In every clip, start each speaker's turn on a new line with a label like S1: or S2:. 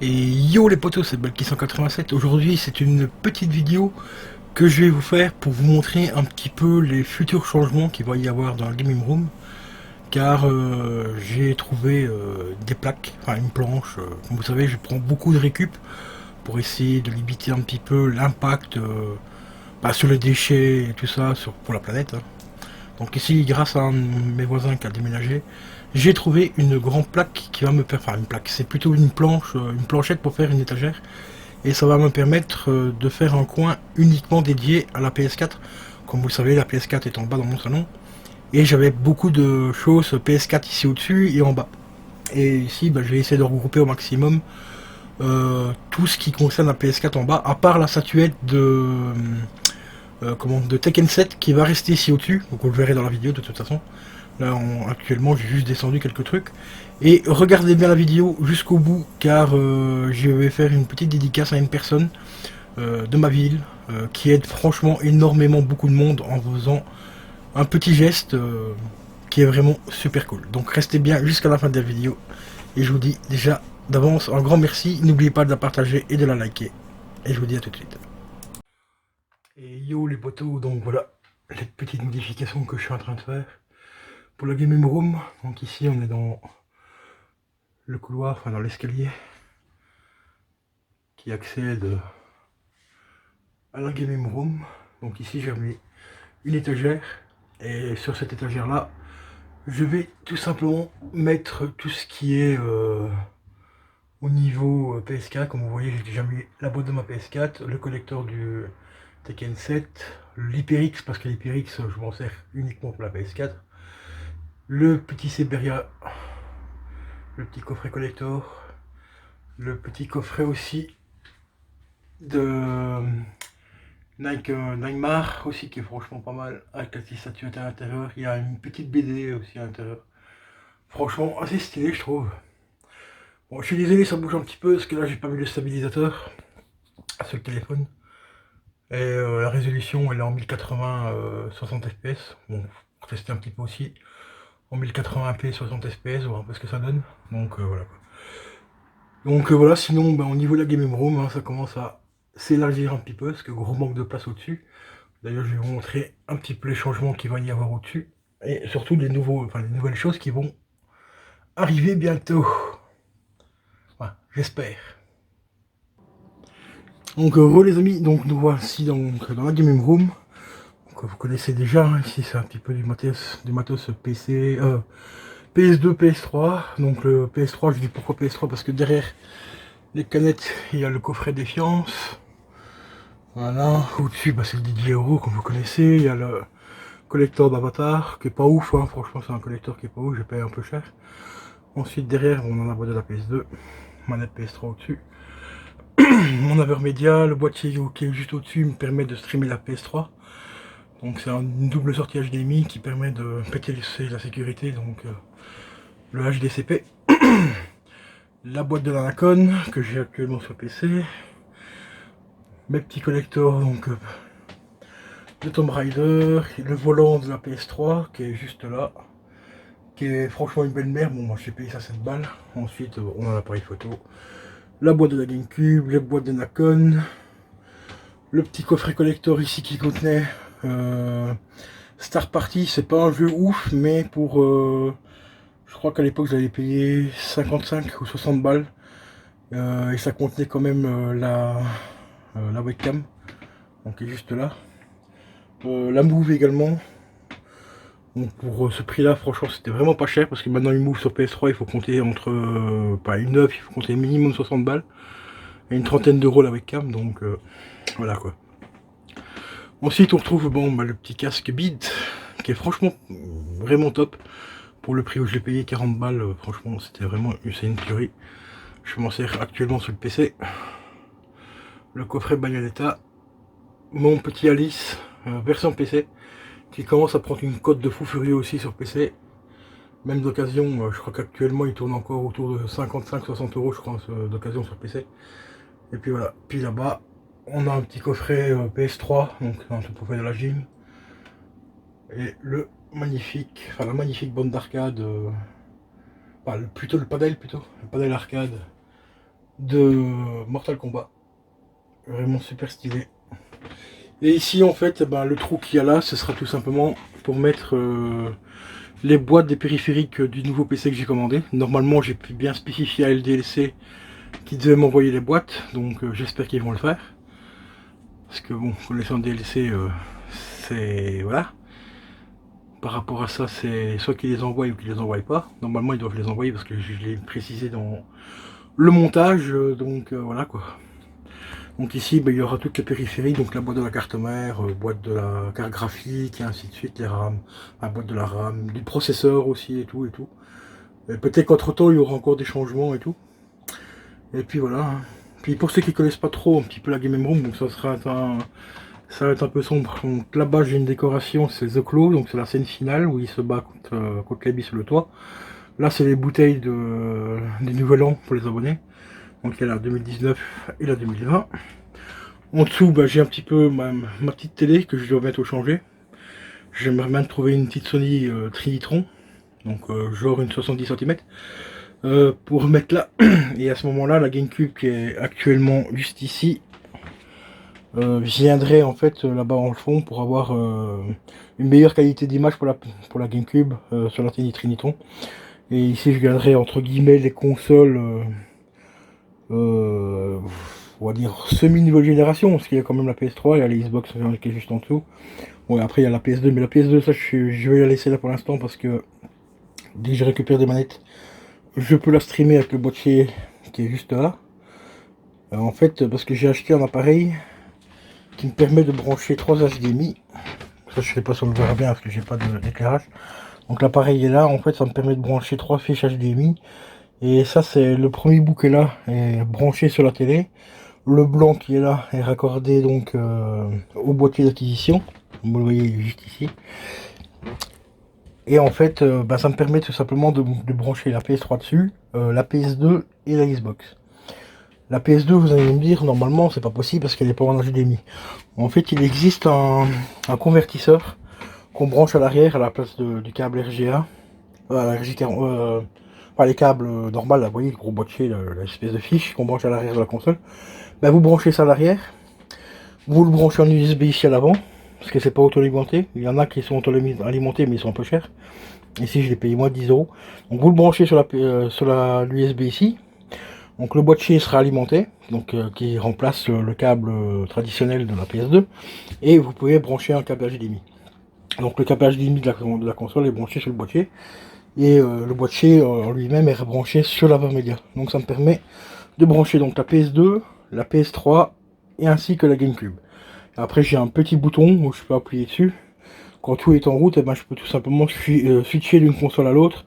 S1: Et yo les potos, c'est Balky187. Aujourd'hui, c'est une petite vidéo que je vais vous faire pour vous montrer un petit peu les futurs changements qu'il va y avoir dans la gaming room. Car j'ai trouvé des plaques, enfin une planche. Comme vous savez, je prends beaucoup de récup pour essayer de limiter un petit peu l'impact sur les déchets et tout ça pour la planète. Donc ici, grâce à un de mes voisins qui a déménagé, j'ai trouvé une grande plaque qui va me faire, enfin une plaque, c'est plutôt une planche, une planchette pour faire une étagère. Et ça va me permettre de faire un coin uniquement dédié à la PS4. Comme vous le savez, la PS4 est en bas dans mon salon. Et j'avais beaucoup de choses PS4 ici au-dessus et en bas. Et ici, je vais essayer de regrouper au maximum tout ce qui concerne la PS4 en bas, à part la statuette de Tekken 7 qui va rester ici au-dessus. Donc vous le verrez dans la vidéo de toute façon. Là, actuellement, j'ai juste descendu quelques trucs. Et regardez bien la vidéo jusqu'au bout, car je vais faire une petite dédicace à une personne de ma ville qui aide franchement énormément beaucoup de monde en faisant un petit geste qui est vraiment super cool. Donc restez bien jusqu'à la fin de la vidéo. Et je vous dis déjà d'avance un grand merci. N'oubliez pas de la partager et de la liker. Et je vous dis à tout de suite. Et yo les potos, donc voilà les petites modifications que je suis en train de faire pour la gaming room. Donc ici on est dans le couloir, enfin dans l'escalier qui accède à la gaming room. Donc ici j'ai mis une étagère et sur cette étagère là je vais tout simplement mettre tout ce qui est au niveau PS4. Comme vous voyez, j'ai déjà mis la boîte de ma PS4, le connecteur du Tekken 7, l'HyperX parce que l'HyperX je m'en sers uniquement pour la PS4, le petit Siberia, le petit coffret collector, le petit coffret aussi de Neymar aussi qui est franchement pas mal, avec la petite statuette à l'intérieur. Il y a une petite BD aussi à l'intérieur. Franchement assez stylé je trouve. Bon, je suis désolé, ça bouge un petit peu parce que là j'ai pas mis le stabilisateur sur le téléphone. Et la résolution elle est en 1080 60 fps. Bon, pour tester un petit peu aussi. En 1080p 60 fps, voir un peu ce que ça donne. Donc voilà quoi. Donc voilà, sinon au niveau de la gaming room, ça commence à s'élargir un petit peu, parce que gros manque de place au-dessus. D'ailleurs je vais vous montrer un petit peu les changements qu'il va y avoir au-dessus. Et surtout les nouvelles choses qui vont arriver bientôt. Voilà, j'espère. Donc les amis, donc nous voici dans la gaming room. Donc, vous connaissez déjà, ici c'est un petit peu du matos PC, PS2, PS3. Donc le PS3, je dis pourquoi PS3 parce que derrière les canettes, il y a le coffret Défiance. Voilà, au-dessus c'est le DJ Euro comme vous connaissez, il y a le collector d'Avatar qui est pas ouf, franchement c'est un collector qui est pas ouf, j'ai payé un peu cher. Ensuite derrière on a la boîte de la PS2, manette PS3 au-dessus. Mon Avermedia, le boîtier qui est juste au-dessus me permet de streamer la PS3. Donc c'est une double sortie HDMI qui permet de péter la sécurité, donc le HDCP. La boîte de la Nikon que j'ai actuellement sur PC. Mes petits collecteurs donc de Tomb Raider, le volant de la PS3 qui est juste là, qui est franchement une belle merde. Bon, moi j'ai payé ça 7 balles. Ensuite on a l'appareil photo, la boîte de la GameCube, les boîtes de Nikon, le petit coffret collector ici qui contenait Star Party. C'est pas un jeu ouf, mais pour je crois qu'à l'époque j'avais payé 55 ou 60 balles et ça contenait quand même la webcam, donc est juste là. La Move également. Donc pour ce prix là franchement c'était vraiment pas cher, parce que maintenant une Move sur PS3 il faut compter entre pas une neuve, il faut compter minimum 60 balles et une trentaine d'euros la webcam, donc voilà quoi. Ensuite on retrouve le petit casque Beat qui est franchement vraiment top pour le prix où je l'ai payé, 40 balles. Franchement c'était vraiment une tuerie. Je m'en sers actuellement sur le PC. Le coffret Bayonetta, mon petit Alice version PC qui commence à prendre une cote de fou furieux aussi sur PC. Même d'occasion, je crois qu'actuellement il tourne encore autour de 55-60 euros je crois d'occasion sur PC. Et puis voilà, puis là-bas on a un petit coffret PS3, donc un tout coffret de la gym. Et la magnifique bande d'arcade, plutôt le padel arcade de Mortal Kombat. Vraiment super stylé. Et ici en fait, le trou qu'il y a là, ce sera tout simplement pour mettre les boîtes des périphériques du nouveau PC que j'ai commandé. Normalement j'ai pu bien spécifier à LDLC qui devait m'envoyer les boîtes, donc j'espère qu'ils vont le faire. Parce que bon, connaissant DLC, c'est... voilà. Par rapport à ça, c'est soit qu'ils les envoient ou qu'ils les envoient pas. Normalement, ils doivent les envoyer parce que je l'ai précisé dans le montage, donc voilà quoi. Donc ici, il y aura toutes les périphéries, donc la boîte de la carte mère, boîte de la carte graphique, et ainsi de suite, les RAM, la boîte de la RAM, du processeur aussi et tout et tout. Peut-être qu'entre temps, il y aura encore des changements et tout. Et puis voilà. Hein. Puis pour ceux qui connaissent pas trop un petit peu la Game Room, donc ça va être un peu sombre. Donc là-bas j'ai une décoration, c'est The Claw, donc c'est la scène finale où il se bat contre Lebi sur le toit. Là c'est les bouteilles du Nouvel An pour les abonnés. Donc il y a la 2019 et la 2020. En dessous j'ai un petit peu ma petite télé que je dois bientôt changer. J'aimerais bien trouver une petite Sony Trinitron, donc genre une 70 cm. Pour mettre là, et à ce moment là la GameCube qui est actuellement juste ici viendrait en fait là-bas en fond pour avoir une meilleure qualité d'image pour la GameCube sur la Trinitron. Et ici je garderai entre guillemets les consoles on va dire semi-nouvelle génération, parce qu'il y a quand même la PS3, il y a les Xbox qui est juste en dessous. Bon, après il y a la PS2, mais la PS2 ça je vais la laisser là pour l'instant parce que dès que je récupère des manettes, je peux la streamer avec le boîtier qui est juste là. En fait, parce que j'ai acheté un appareil qui me permet de brancher 3 HDMI. Ça, je sais pas si on le verra bien parce que j'ai pas d'éclairage. Donc l'appareil est là, en fait, ça me permet de brancher 3 fiches HDMI. Et ça, c'est le premier bout qui est là, est branché sur la télé. Le blanc qui est là est raccordé donc au boîtier d'acquisition. Vous le voyez juste ici. Et en fait, ça me permet tout simplement de brancher la PS3 dessus, la PS2 et la Xbox. La PS2, vous allez me dire, normalement, c'est pas possible parce qu'elle n'est pas en HDMI. En fait, il existe un convertisseur qu'on branche à l'arrière à la place du câble RGA. La RJ40, enfin, les câbles normaux, là, vous voyez, le gros boîtier, l'espèce de fiche qu'on branche à l'arrière de la console. Vous branchez ça à l'arrière. Vous le branchez en USB ici à l'avant. Parce que c'est pas auto-alimenté. Il y en a qui sont auto-alimentés, mais ils sont un peu chers. Ici, je l'ai payé moi 10 €. Donc, vous le branchez sur l'USB ici. Donc le boîtier sera alimenté, donc qui remplace le câble traditionnel de la PS2, et vous pouvez brancher un câble HDMI. Donc le câble HDMI de la console est branché sur le boîtier, et le boîtier en lui-même est rebranché sur la barre média. Donc ça me permet de brancher donc la PS2, la PS3 et ainsi que la GameCube. Après j'ai un petit bouton où je peux appuyer dessus. Quand tout est en route, je peux tout simplement switcher d'une console à l'autre,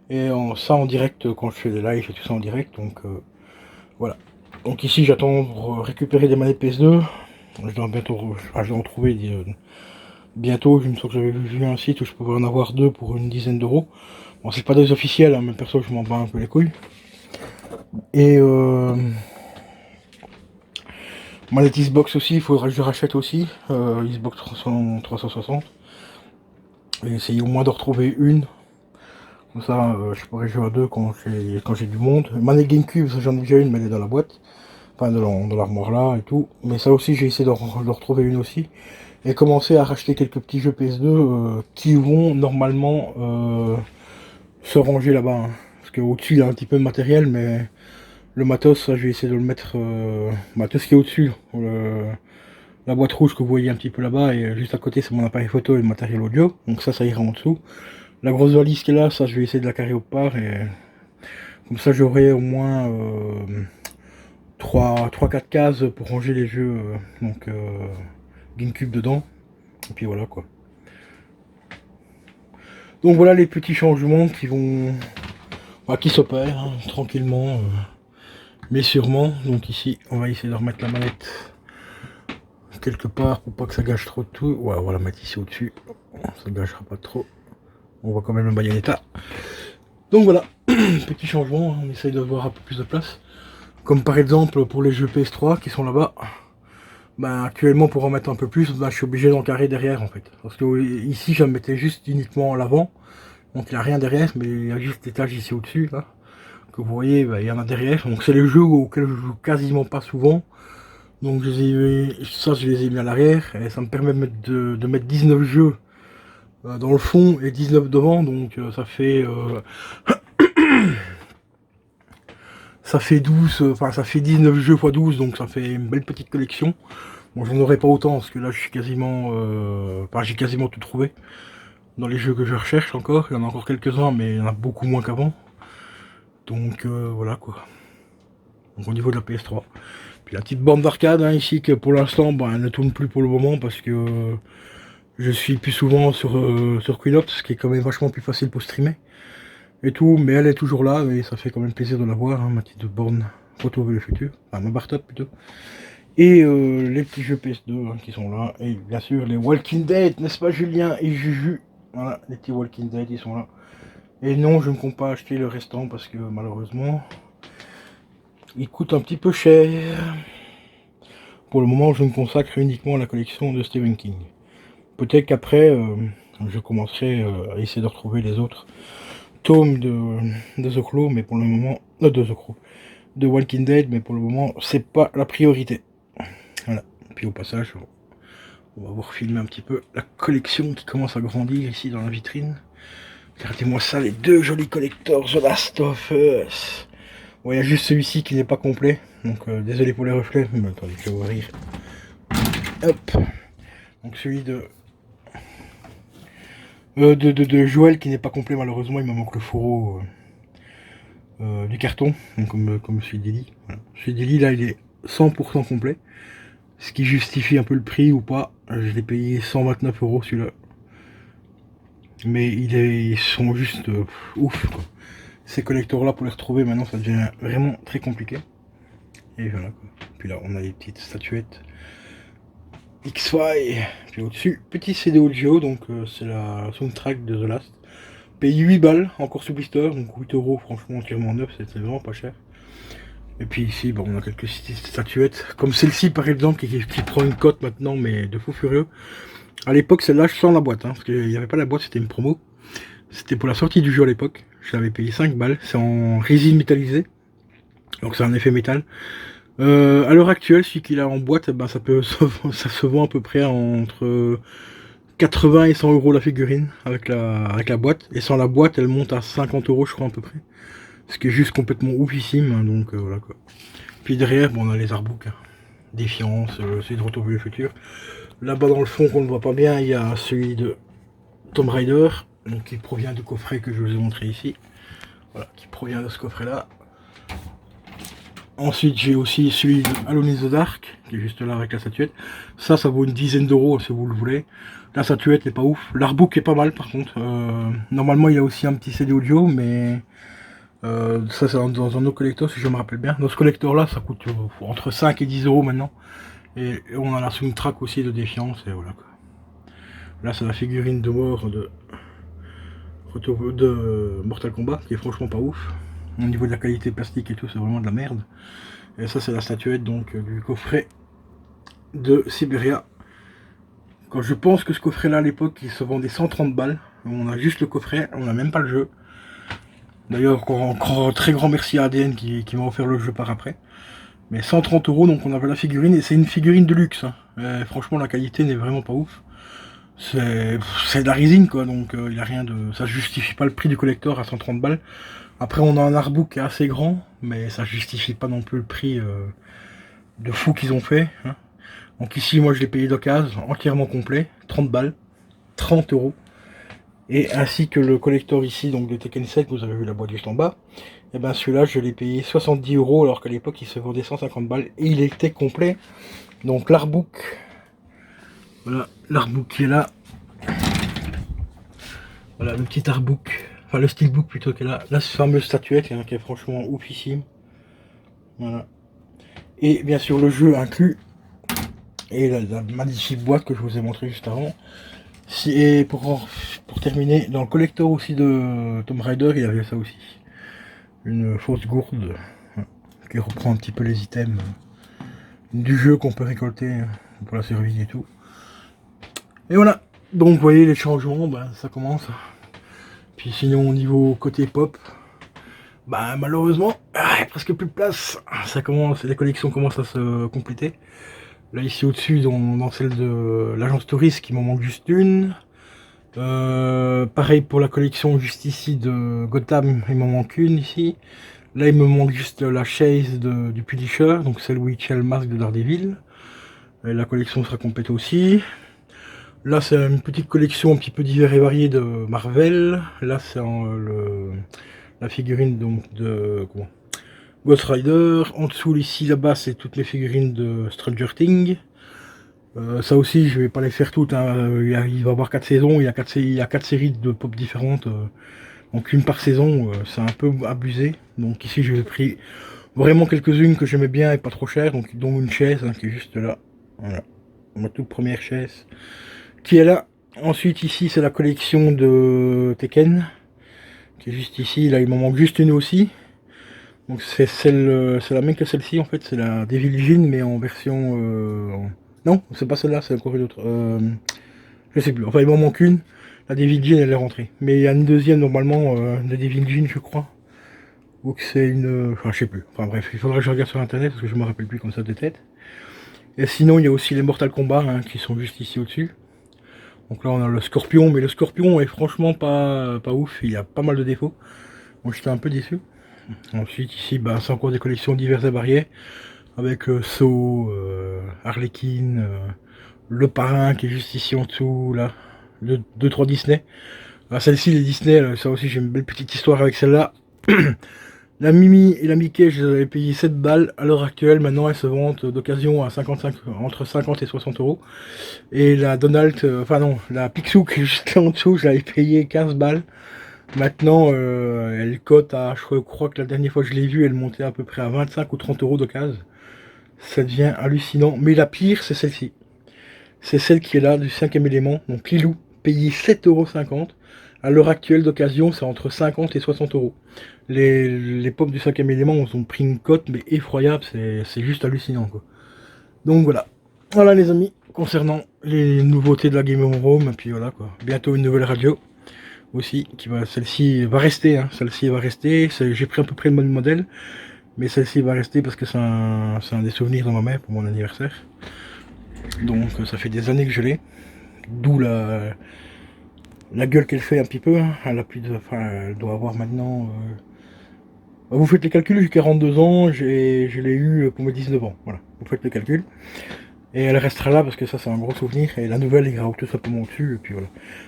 S1: et ça en direct quand je fais des lives et tout ça en direct. Donc voilà. Donc ici j'attends pour récupérer des manettes PS2. Je dois bientôt en trouver bientôt. Une fois que j'avais vu un site où je pouvais en avoir 2 pour une dizaine d'euros. Bon, c'est pas des officiels, hein, mais perso je m'en bats un peu les couilles. Et manette Xbox aussi, il faudra que je rachète aussi. Xbox 360. Et essayer au moins de retrouver une. Comme ça je pourrais jouer à 2 quand j'ai du monde. Manette GameCube, j'en ai déjà une, mais elle est dans la boîte. Enfin dans l'armoire là et tout. Mais ça aussi j'ai essayé de retrouver une aussi. Et commencer à racheter quelques petits jeux PS2 qui vont normalement se ranger là-bas. Hein. Parce qu'au-dessus il y a un petit peu de matériel, mais le matos, ça, je vais essayer de le mettre tout ce qui est au-dessus. La boîte rouge que vous voyez un petit peu là-bas, et juste à côté c'est mon appareil photo et le matériel audio. Donc ça ira en dessous. La grosse valise qui est là, ça je vais essayer de la carrer au part, et comme ça j'aurai au moins 3-4 cases pour ranger les jeux GameCube dedans. Et puis voilà quoi. Donc voilà les petits changements qui s'opèrent hein, tranquillement mais sûrement. Donc ici on va essayer de remettre la manette quelque part pour pas que ça gâche trop de tout. Ouais, on va la mettre ici au dessus, ça gâchera pas trop. On voit quand même le Bayonetta. Donc voilà, petit changement, hein. On essaye d'avoir un peu plus de place. Comme par exemple pour les jeux PS3 qui sont là-bas. Actuellement pour en mettre un peu plus, je suis obligé d'encarrer derrière en fait. Parce que ici je mettais juste uniquement en l'avant. Donc il n'y a rien derrière, mais il y a juste l'étage ici au-dessus, là. Que vous voyez, bah, il y en a derrière. Donc c'est les jeux auxquels je joue quasiment pas souvent. Donc je les ai mis à l'arrière. Et ça me permet de mettre 19 jeux dans le fond et 19 devant. Donc ça fait 12, enfin ça fait 19 jeux x 12, donc ça fait une belle petite collection. Bon, j'en aurai pas autant parce que là je suis quasiment, j'ai quasiment tout trouvé dans les jeux que je recherche encore. Il y en a encore quelques-uns, mais il y en a beaucoup moins qu'avant. Donc voilà quoi. Donc au niveau de la PS3. Puis la petite borne d'arcade hein, ici que pour l'instant elle ne tourne plus pour le moment parce que je suis plus souvent sur Quinops, ce qui est quand même vachement plus facile pour streamer. Et tout, mais elle est toujours là et ça fait quand même plaisir de la voir, hein, ma petite borne Retour vers le futur, enfin ma bar top plutôt. Et les petits jeux PS2 hein, qui sont là, et bien sûr les Walking Dead, n'est-ce pas Julien et Juju? Voilà, les petits Walking Dead ils sont là. Et non, je ne compte pas acheter le restant parce que malheureusement, ils coûtent un petit peu cher. Pour le moment, je me consacre uniquement à la collection de Stephen King. Peut-être qu'après, je commencerai à essayer de retrouver les autres tome de The Claw, mais pour le moment, de The Claw, de Walking Dead, mais pour le moment, c'est pas la priorité. Voilà. Puis au passage, on va vous refilmer un petit peu la collection qui commence à grandir ici dans la vitrine. Regardez-moi ça, les deux jolis collectors The Last of Us. Bon, il y a juste celui-ci qui n'est pas complet, donc désolé pour les reflets, mais attendez, je vais ouvrir. Hop. Donc celui de Joël qui n'est pas complet malheureusement, il me manque le fourreau du carton, donc comme celui d'Eli. Voilà. Celui d'Eli là il est 100% complet, ce qui justifie un peu le prix ou pas. Je l'ai payé 129 € celui-là, mais ils sont juste ouf quoi. Ces collecteurs là pour les retrouver maintenant ça devient vraiment très compliqué. Et voilà quoi. Puis là on a les petites statuettes X-Files, puis au-dessus, petit CD audio, donc c'est la soundtrack de The Last. Paye 8 balles, encore sous blister, donc 8 € franchement entièrement neuf, c'était vraiment pas cher. Et puis ici, bon, on a quelques statuettes, comme celle-ci par exemple, qui prend une cote maintenant, mais de fou furieux. À l'époque, celle-là, je sens la boîte, hein, parce qu'il n'y avait pas la boîte, c'était une promo. C'était pour la sortie du jeu à l'époque, je l'avais payé 5 balles, c'est en résine métallisée, donc c'est un effet métal. À l'heure actuelle, celui qu'il a en boîte, ben ça se vend à peu près entre 80 et 100 € la figurine avec la boîte. Et sans la boîte, elle monte à 50 € je crois à peu près. Ce qui est juste complètement oufissime, hein, donc voilà quoi. Puis derrière, bon, on a les artbooks, hein. Défiance, celui de Retour vers le futur. Là-bas dans le fond, qu'on ne voit pas bien, il y a celui de Tomb Raider, donc qui provient du coffret que je vous ai montré ici. Voilà, qui provient de ce coffret-là. Ensuite, j'ai aussi celui de Alone in the Dark, qui est juste là avec la statuette. Ça vaut une dizaine d'euros si vous le voulez. La statuette n'est pas ouf. L'artbook est pas mal par contre. Normalement, il y a aussi un petit CD audio, mais ça c'est dans un autre collector si je me rappelle bien. Dans ce collector là, ça coûte entre 5 et 10 € maintenant. Et on a la soundtrack aussi de Défiance, et voilà quoi. Là, c'est la figurine de mort de Mortal Kombat, qui est franchement pas ouf. Au niveau de la qualité plastique et tout, c'est vraiment de la merde. Et ça, c'est la statuette donc du coffret de Siberia. Quand je pense que ce coffret là à l'époque il se vendait 130 balles. On a juste le coffret, on n'a même pas le jeu. D'ailleurs, encore un très grand merci à ADN qui m'a offert le jeu par après. Mais 130 €, donc on avait la figurine, et c'est une figurine de luxe. Hein. Franchement, la qualité n'est vraiment pas ouf. C'est de la résine quoi, donc il a rien de. Ça justifie pas le prix du collector à 130 balles. Après, on a un artbook qui est assez grand, mais ça justifie pas non plus le prix de fou qu'ils ont fait. Hein. Donc ici, moi je l'ai payé d'occasion, entièrement complet, 30 balles, 30 €. Et ainsi que le collector ici, donc de Tekken 7, vous avez vu la boîte juste en bas. Et ben celui-là, je l'ai payé 70 € alors qu'à l'époque il se vendait 150 balles et il était complet. Donc l'artbook, voilà, l'artbook qui est là. Voilà le petit artbook, enfin le steelbook plutôt qui est là. La fameuse statuette hein, qui est franchement oufissime. Voilà. Et bien sûr le jeu inclus. Et la magnifique boîte que je vous ai montré juste avant. Et pour terminer, dans le collector aussi de Tomb Raider, il y avait ça aussi. Une fausse gourde qui reprend un petit peu les items du jeu qu'on peut récolter pour la survie et tout. Et voilà, donc vous voyez les changements, ben, ça commence. Puis sinon au niveau côté pop, bah malheureusement, presque plus de place. Ça commence, les collections commencent à se compléter. Là ici au-dessus, dans celle de l'agence touriste, il m'en manque juste une. Pareil pour la collection juste ici de Gotham, il m'en manque une ici. Là il me manque juste la chaise du Punisher, donc celle où il tient le masque de Daredevil. Et la collection sera complète aussi. Là c'est une petite collection un petit peu divers et variée de Marvel. Là c'est la figurine donc de Ghost Rider. En dessous ici là-bas c'est toutes les figurines de Stranger Things. Ça aussi je vais pas les faire toutes, hein. Il va y avoir 4 saisons, il y a 4 séries de pop différentes, donc une par saison, c'est un peu abusé. Donc ici j'ai pris vraiment quelques-unes que j'aimais bien et pas trop chères, donc dont une chaise, hein, qui est juste là, voilà, ma toute première chaise qui est là. Ensuite ici c'est la collection de Tekken qui est juste ici, là il m'en manque juste une aussi. Donc c'est la même que celle-ci en fait, c'est la Devil Jin mais en version non, c'est pas celle-là, c'est encore une autre. Je sais plus. Enfin, il m'en manque une. La Devil Jin, elle est rentrée. Mais il y a une deuxième, normalement, de Devil Jin, je crois. Ou que c'est une... Enfin, je sais plus. Enfin, bref, il faudra que je regarde sur Internet, parce que je me rappelle plus comme ça de tête. Et sinon, il y a aussi les Mortal Kombat, hein, qui sont juste ici au-dessus. Donc là, on a le Scorpion. Mais le Scorpion est franchement pas ouf. Il y a pas mal de défauts. Donc j'étais un peu déçu. Ensuite, ici, bah, c'est encore des collections diverses et variées. Avec Saw, Harlequin, le parrain qui est juste ici en dessous, là, 2-3 Disney. Celle-ci, les Disney, ça aussi j'ai une belle petite histoire avec celle-là. La Mimi et la Mickey, je les avais payé 7 balles. À l'heure actuelle, maintenant elles se vendent d'occasion à 55, entre 50 et 60 euros. Et la Donald, enfin non, la Picsou qui est juste là en dessous, je l'avais payé 15 balles. Maintenant, elle cote à, je crois que la dernière fois que je l'ai vue, elle montait à peu près à 25 ou 30 euros d'occasion. Ça devient hallucinant. Mais la pire, c'est celle-ci. C'est celle qui est là, du 5e élément. Donc Lilou, payé 7,50 €. À l'heure actuelle d'occasion, c'est entre 50 et 60 euros. Les pop du 5e élément ont pris une cote, mais effroyable. C'est juste hallucinant, quoi. Donc voilà. Voilà les amis, concernant les nouveautés de la Game Room. Et puis voilà, quoi. Bientôt une nouvelle radio aussi. Celle-ci va rester. Hein. Celle-ci va rester. J'ai pris à peu près le même modèle. Mais celle-ci va rester parce que c'est un des souvenirs de ma mère pour mon anniversaire. Donc ça fait des années que je l'ai. D'où la gueule qu'elle fait un petit peu. Hein. Elle a plus de. Enfin, elle doit avoir maintenant. Vous faites les calculs, j'ai 42 ans, je l'ai eu pour mes 19 ans. Voilà, vous faites le calcul. Et elle restera là parce que ça c'est un gros souvenir. Et la nouvelle, il gravera tout simplement dessus. Et puis voilà.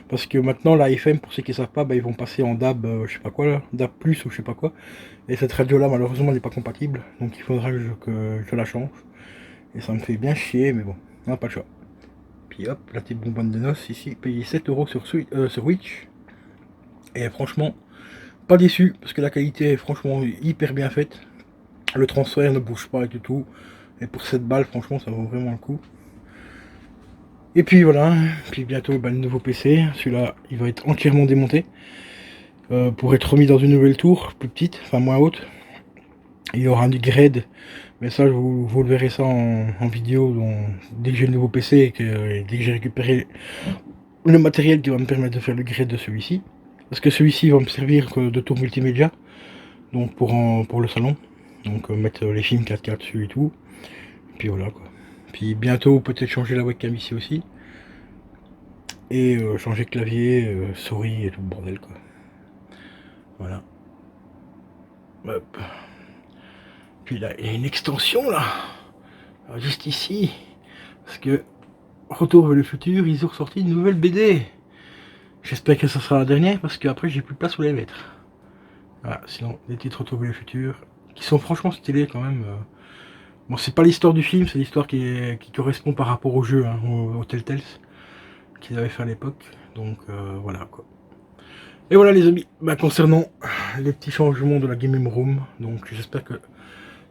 S1: Parce que maintenant, la FM, pour ceux qui ne savent pas, bah, ils vont passer en DAB, je sais pas quoi, là, DAB+, ou je sais pas quoi. Et cette radio-là, malheureusement, elle n'est pas compatible. Donc il faudra que je la change. Et ça me fait bien chier, mais bon, on n'a pas le choix. Puis hop, la petite bonbonne de noces ici, payé 7 € sur Witch. Et franchement, pas déçu, parce que la qualité est franchement hyper bien faite. Le transfert ne bouge pas du tout. Et pour 7 balles, franchement, ça vaut vraiment le coup. Et puis voilà, puis bientôt bah, le nouveau PC. Celui-là, il va être entièrement démonté. Pour être remis dans une nouvelle tour, plus petite, enfin moins haute. Il y aura un upgrade. Mais ça, vous le verrez ça en vidéo dès que j'ai le nouveau PC et dès que j'ai récupéré le matériel qui va me permettre de faire le grade de celui-ci. Parce que celui-ci va me servir de tour multimédia, donc pour le salon. Donc mettre les films 4K dessus et tout. Et puis voilà quoi. Puis bientôt peut-être changer la webcam ici aussi. Et changer clavier, souris et tout le bordel quoi. Voilà. Hop. Puis là, il y a une extension là. Alors, juste ici. Parce que Retour vers le futur, ils ont ressorti une nouvelle BD. J'espère que ça sera la dernière parce qu'après j'ai plus de place où les mettre. Voilà, sinon des titres Retour vers le futur qui sont franchement stylés quand même. Bon, c'est pas l'histoire du film, c'est l'histoire qui correspond par rapport au jeu, hein, au Telltales qu'ils avaient fait à l'époque. Donc voilà quoi. Et voilà les amis, bah, concernant les petits changements de la Gaming Room, donc j'espère que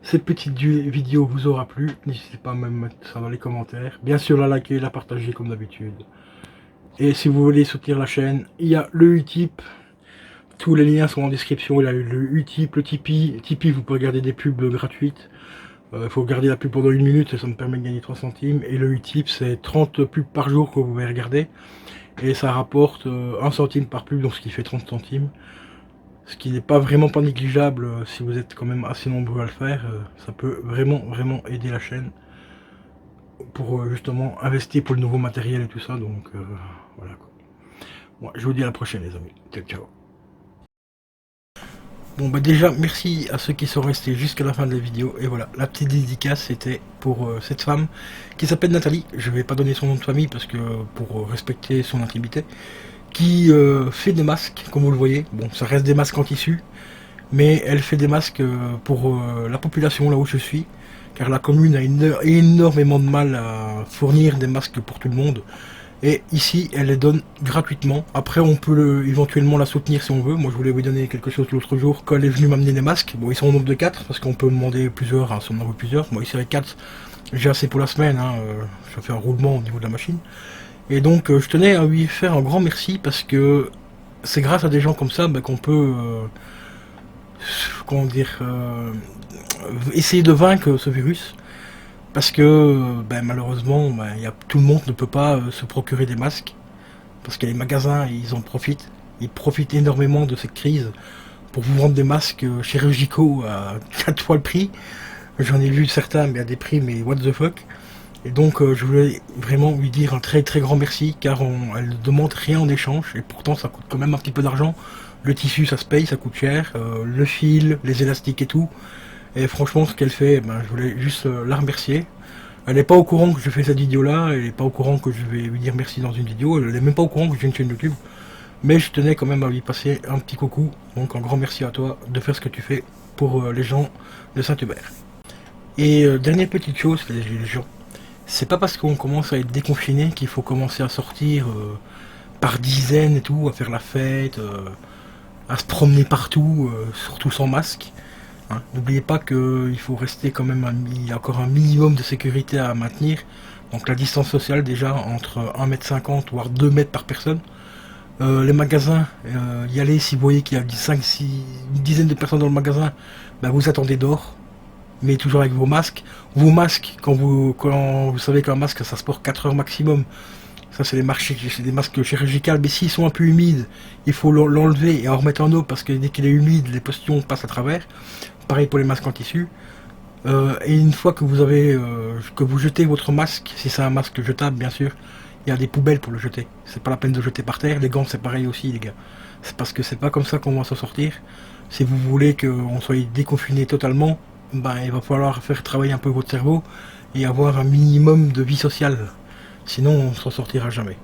S1: cette petite vidéo vous aura plu. N'hésitez pas à me mettre ça dans les commentaires. Bien sûr la liker, la partager comme d'habitude. Et si vous voulez soutenir la chaîne, il y a le Utip. Tous les liens sont en description. Il y a le Utip, le Tipeee. Tipeee, vous pouvez regarder des pubs gratuites. Il faut regarder la pub pendant 1 minute, ça me permet de gagner 3 centimes. Et le Utip, c'est 30 pubs par jour que vous pouvez regarder. et ça rapporte 1 centime par pub, donc ce qui fait 30 centimes. Ce qui n'est pas vraiment pas négligeable si vous êtes quand même assez nombreux à le faire. Ça peut vraiment aider la chaîne pour justement investir pour le nouveau matériel et tout ça. Donc voilà quoi. Bon, je vous dis à la prochaine les amis. Ciao ciao. Bon bah déjà merci à ceux qui sont restés jusqu'à la fin de la vidéo. Et voilà, la petite dédicace c'était pour cette femme qui s'appelle Nathalie. Je vais pas donner son nom de famille parce que pour respecter son intimité. Qui fait des masques, comme vous le voyez. Bon, ça reste des masques en tissu, mais elle fait des masques pour la population là où je suis, car la commune a énormément de mal à fournir des masques pour tout le monde. Et ici, elle les donne gratuitement. Après, on peut éventuellement la soutenir si on veut. Moi, je voulais vous donner quelque chose l'autre jour quand elle est venue m'amener des masques. Bon, ils sont au nombre de 4, parce qu'on peut demander plusieurs, hein, si on en veut plusieurs. Moi, ici avec 4, j'ai assez pour la semaine. Hein, je fais un roulement au niveau de la machine. Et donc je tenais à lui faire un grand merci parce que c'est grâce à des gens comme ça qu'on peut comment dire essayer de vaincre ce virus. Parce que malheureusement tout le monde ne peut pas se procurer des masques. Parce que les magasins ils en profitent. Ils profitent énormément de cette crise pour vous vendre des masques chirurgicaux à 4 fois le prix. J'en ai vu certains mais à des prix mais what the fuck. Et donc je voulais vraiment lui dire un très grand merci car elle ne demande rien en échange et pourtant ça coûte quand même un petit peu d'argent. Le tissu ça se paye, ça coûte cher, le fil, les élastiques et tout. Et franchement ce qu'elle fait, je voulais juste la remercier. Elle n'est pas au courant que je fais cette vidéo là, elle n'est pas au courant que je vais lui dire merci dans une vidéo, elle n'est même pas au courant que j'ai une chaîne YouTube. Mais je tenais quand même à lui passer un petit coucou, donc un grand merci à toi de faire ce que tu fais pour les gens de Saint-Hubert. Et dernière petite chose, les gens. C'est pas parce qu'on commence à être déconfiné qu'il faut commencer à sortir par dizaines et tout, à faire la fête, à se promener partout, surtout sans masque. Hein. N'oubliez pas qu'il faut rester quand même encore un minimum de sécurité à maintenir. Donc la distance sociale déjà entre 1,50 m voire 2 mètres par personne. Les magasins, y aller si vous voyez qu'il y a 5-6, une dizaine de personnes dans le magasin, vous attendez dehors. Mais toujours avec vos masques. Vos masques, quand vous savez qu'un masque ça se porte 4 heures maximum, ça c'est des masques chirurgicaux, mais s'ils sont un peu humides, il faut l'enlever et en remettre en eau parce que dès qu'il est humide, les postillons passent à travers. Pareil pour les masques en tissu. Et une fois que vous avez que vous jetez votre masque, si c'est un masque jetable bien sûr, il y a des poubelles pour le jeter. C'est pas la peine de jeter par terre. Les gants c'est pareil aussi les gars. C'est parce que c'est pas comme ça qu'on va s'en sortir. Si vous voulez qu'on soit déconfiné totalement, il va falloir faire travailler un peu votre cerveau et avoir un minimum de vie sociale. Sinon, on s'en sortira jamais.